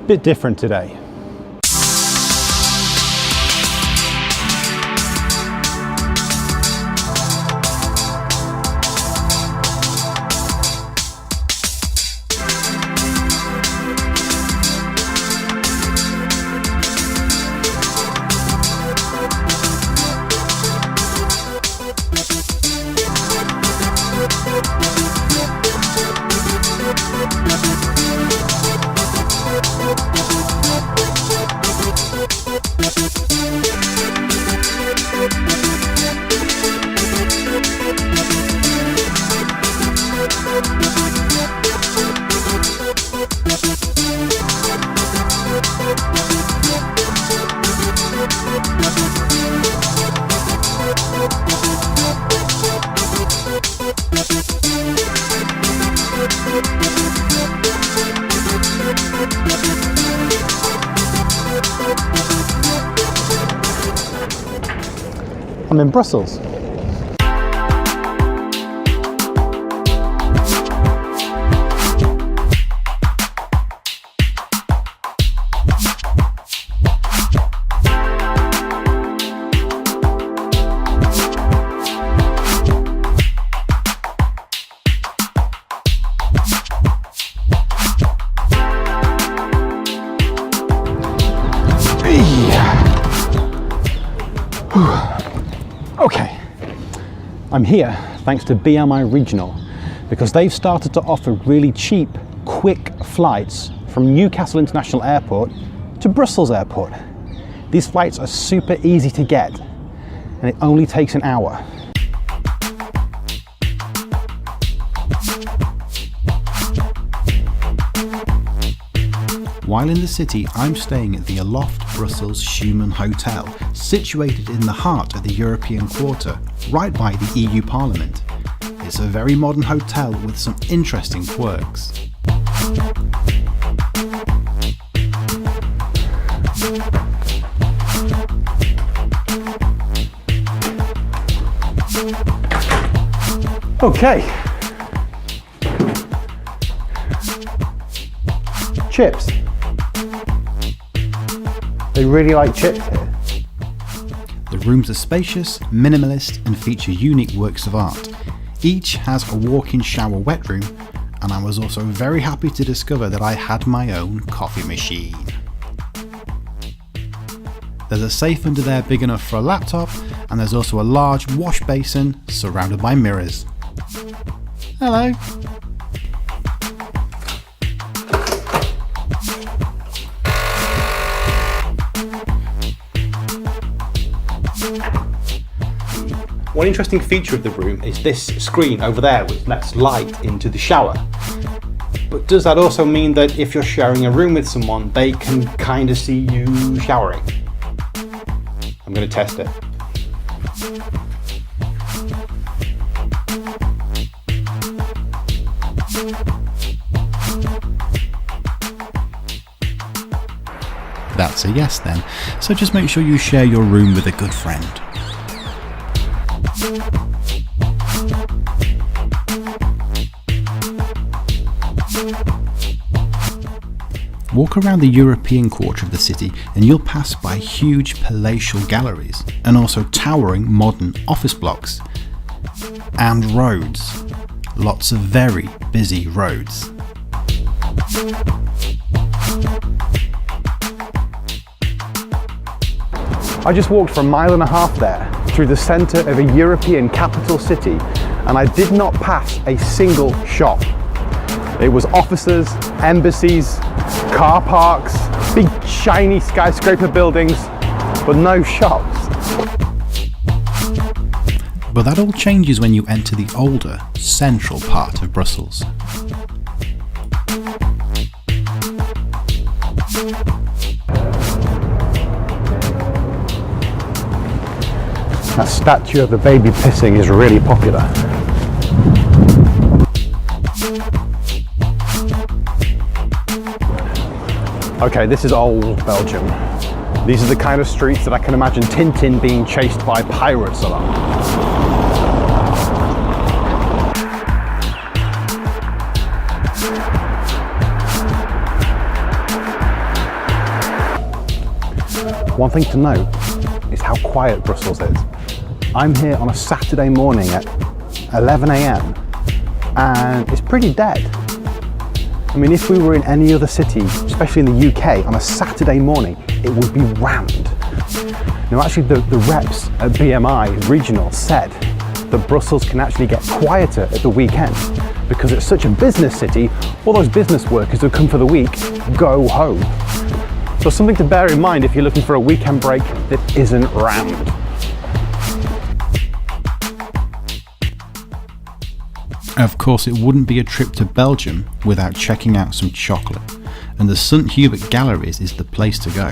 bit different today. I'm in Brussels. Okay, I'm here thanks to BMI Regional because they've started to offer really cheap, quick flights from Newcastle International Airport to Brussels Airport. These flights are super easy to get and it only takes an hour. While in the city, I'm staying at the Aloft Brussels Schuman Hotel, situated in the heart of the European Quarter, right by the EU Parliament. It's a very modern hotel with some interesting quirks. Okay. Chips. They really like chips here. The rooms are spacious, minimalist and feature unique works of art. Each has a walk-in shower wet room, and I was also very happy to discover that I had my own coffee machine. There's a safe under there big enough for a laptop, and there's also a large wash basin surrounded by mirrors. Hello. One interesting feature of the room is this screen over there which lets light into the shower. But does that also mean that if you're sharing a room with someone, they can kind of see you showering? I'm going to test it. That's a yes then, so just make sure you share your room with a good friend. Walk around the European quarter of the city and you'll pass by huge palatial galleries and also towering modern office blocks. And roads. Lots of very busy roads. I just walked for a mile and a half there through the centre of a European capital city and I did not pass a single shop. It was offices, embassies, car parks, big shiny skyscraper buildings, but no shops. But that all changes when you enter the older, central part of Brussels. That statue of the baby pissing is really popular. Okay, this is old Belgium. These are the kind of streets that I can imagine Tintin being chased by pirates along. One thing to note is how quiet Brussels is. I'm here on a Saturday morning at 11 a.m. and it's pretty dead. I mean, if we were in any other city, especially in the UK, on a Saturday morning, it would be rammed. Now actually the reps at BMI Regional said that Brussels can actually get quieter at the weekend because it's such a business city, all those business workers who come for the week go home. So something to bear in mind if you're looking for a weekend break that isn't rammed. Of course, it wouldn't be a trip to Belgium without checking out some chocolate, and the St. Hubert Galleries is the place to go.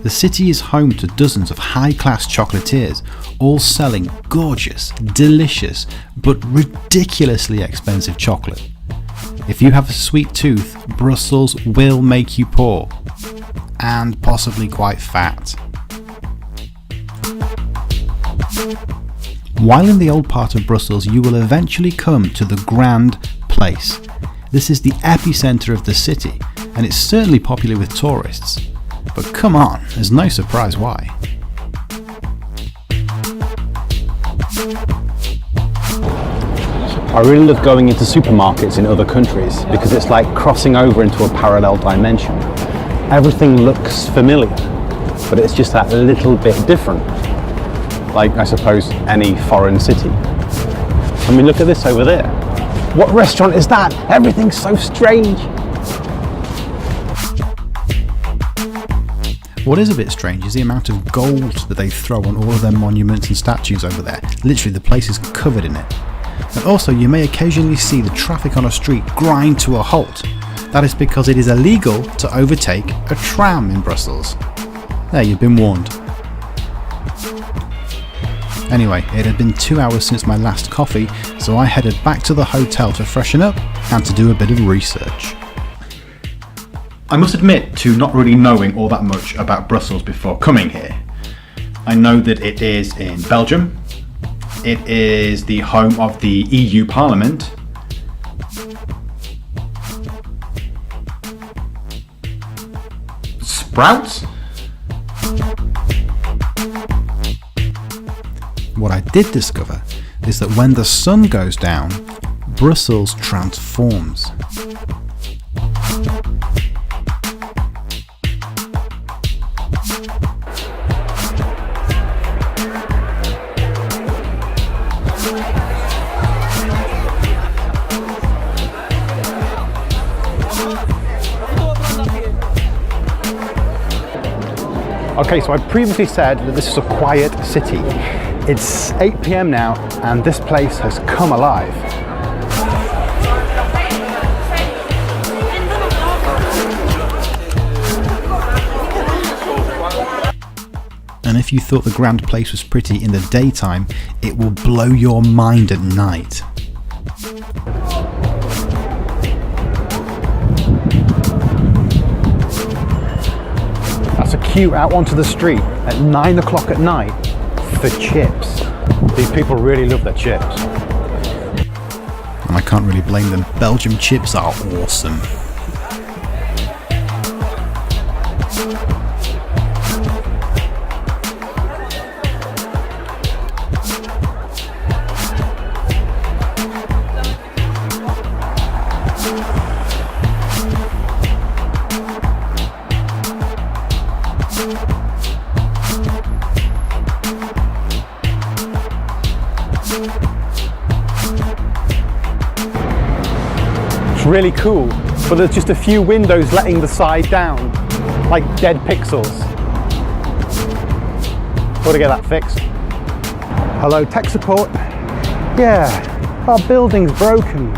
The city is home to dozens of high-class chocolatiers, all selling gorgeous, delicious, but ridiculously expensive chocolate. If you have a sweet tooth, Brussels will make you poor, and possibly quite fat. While in the old part of Brussels, you will eventually come to the Grand Place. This is the epicenter of the city, and it's certainly popular with tourists. But come on, there's no surprise why. I really love going into supermarkets in other countries because it's like crossing over into a parallel dimension. Everything looks familiar, but it's just that little bit different. Like, I suppose, any foreign city. I mean, look at this over there. What restaurant is that? Everything's so strange. What is a bit strange is the amount of gold that they throw on all of their monuments and statues over there. Literally, the place is covered in it. And also, you may occasionally see the traffic on a street grind to a halt. That is because it is illegal to overtake a tram in Brussels. There, you've been warned. Anyway, it had been 2 hours since my last coffee, so I headed back to the hotel to freshen up and to do a bit of research. I must admit to not really knowing all that much about Brussels before coming here. I know that it is in Belgium. It is the home of the EU Parliament. Sprouts? What I did discover is that when the sun goes down, Brussels transforms. Okay, so I previously said that this is a quiet city. It's 8 p.m. now, and this place has come alive. And if you thought the Grand Place was pretty in the daytime, it will blow your mind at night. That's a queue out onto the street at 9 o'clock at night for chips. These people really love their chips. And I can't really blame them. Belgium chips are awesome. It's really cool, but there's just a few windows letting the side down, like dead pixels. Got to get that fixed. Hello, tech support. Yeah, our building's broken.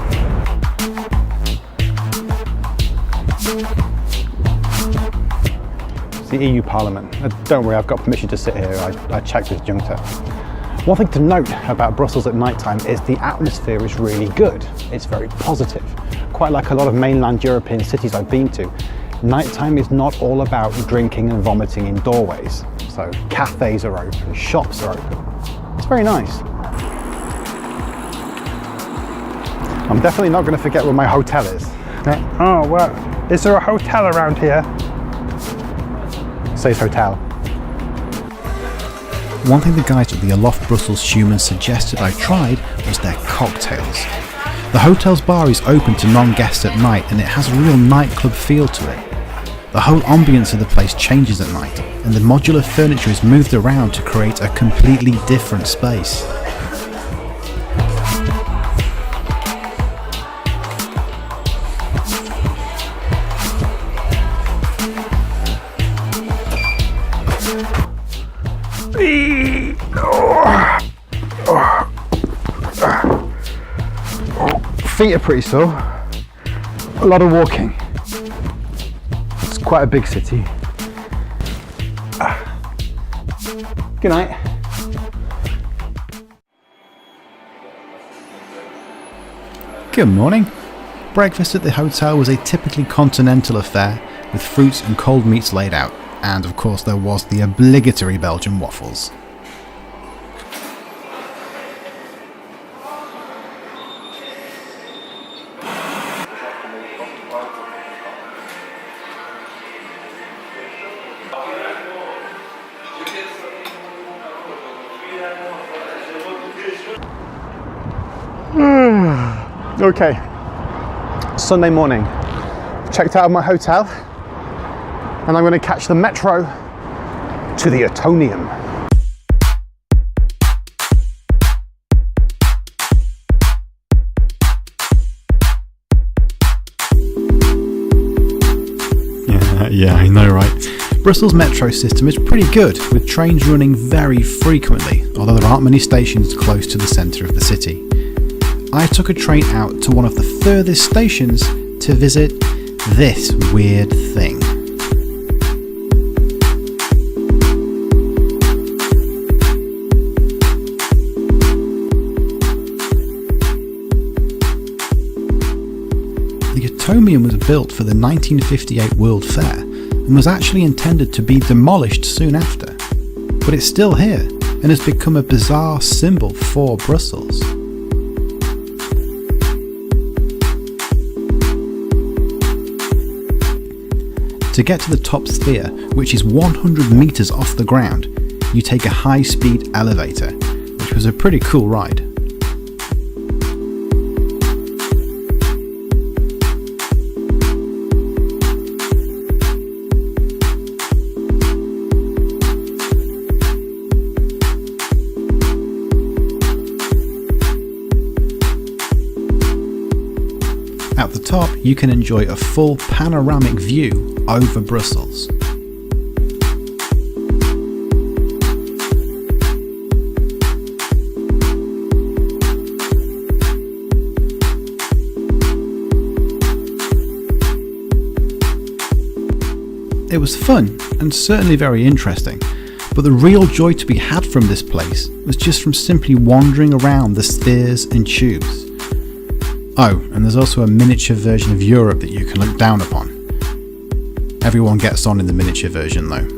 It's the EU Parliament. Don't worry, I've got permission to sit here. I checked with Junta. One thing to note about Brussels at night time is the atmosphere is really good. It's very positive. Quite like a lot of mainland European cities I've been to. Nighttime is not all about drinking and vomiting in doorways. So cafes are open, shops are open. It's very nice. I'm definitely not going to forget where my hotel is. Oh, well, is there a hotel around here? says hotel. One thing the guys at the Aloft Brussels Schuman suggested I tried was their cocktails. The hotel's bar is open to non-guests at night and it has a real nightclub feel to it. The whole ambience of the place changes at night and the modular furniture is moved around to create a completely different space. Feet are pretty sore. A lot of walking. It's quite a big city. Good night. Good morning. Breakfast at the hotel was a typically continental affair with fruits and cold meats laid out, and of course there was the obligatory Belgian waffles. Okay, Sunday morning. Checked out of my hotel and I'm going to catch the metro to the Atonium. Yeah, I know, right? Brussels' metro system is pretty good, with trains running very frequently, although there aren't many stations close to the centre of the city. I took a train out to one of the furthest stations to visit this weird thing. The Atomium was built for the 1958 World Fair and was actually intended to be demolished soon after. But it's still here and has become a bizarre symbol for Brussels. To get to the top sphere, which is 100 metres off the ground, you take a high-speed elevator, which was a pretty cool ride. At the top, you can enjoy a full panoramic view over Brussels. It was fun and certainly very interesting, but the real joy to be had from this place was just from simply wandering around the stairs and tubes. Oh, and there's also a miniature version of Europe that you can look down upon. Everyone gets on in the miniature version though.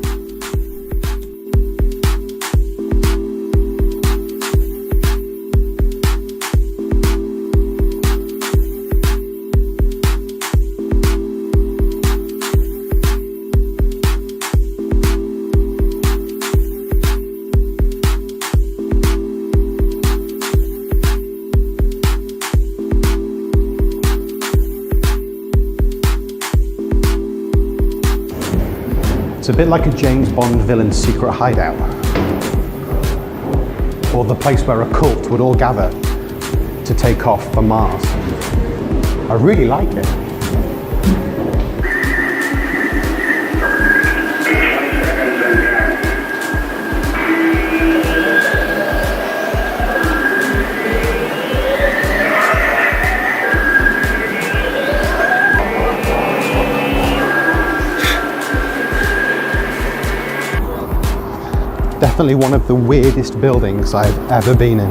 It's a bit like a James Bond villain's secret hideout, or the place where a cult would all gather to take off for Mars. I really like it. Definitely one of the weirdest buildings I've ever been in.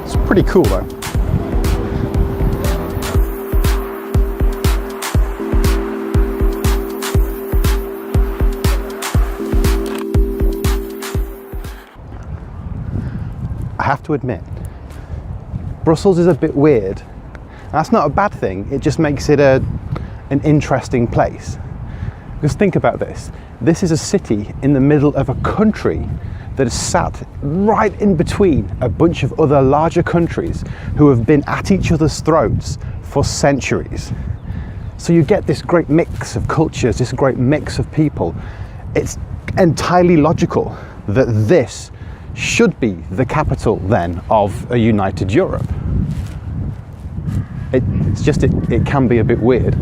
It's pretty cool though. I have to admit, Brussels is a bit weird. That's not a bad thing, it just makes it a an interesting place. Because think about this. This is a city in the middle of a country that is sat right in between a bunch of other larger countries who have been at each other's throats for centuries. So you get this great mix of cultures, this great mix of people. It's entirely logical that this should be the capital then of a united Europe. It can be a bit weird.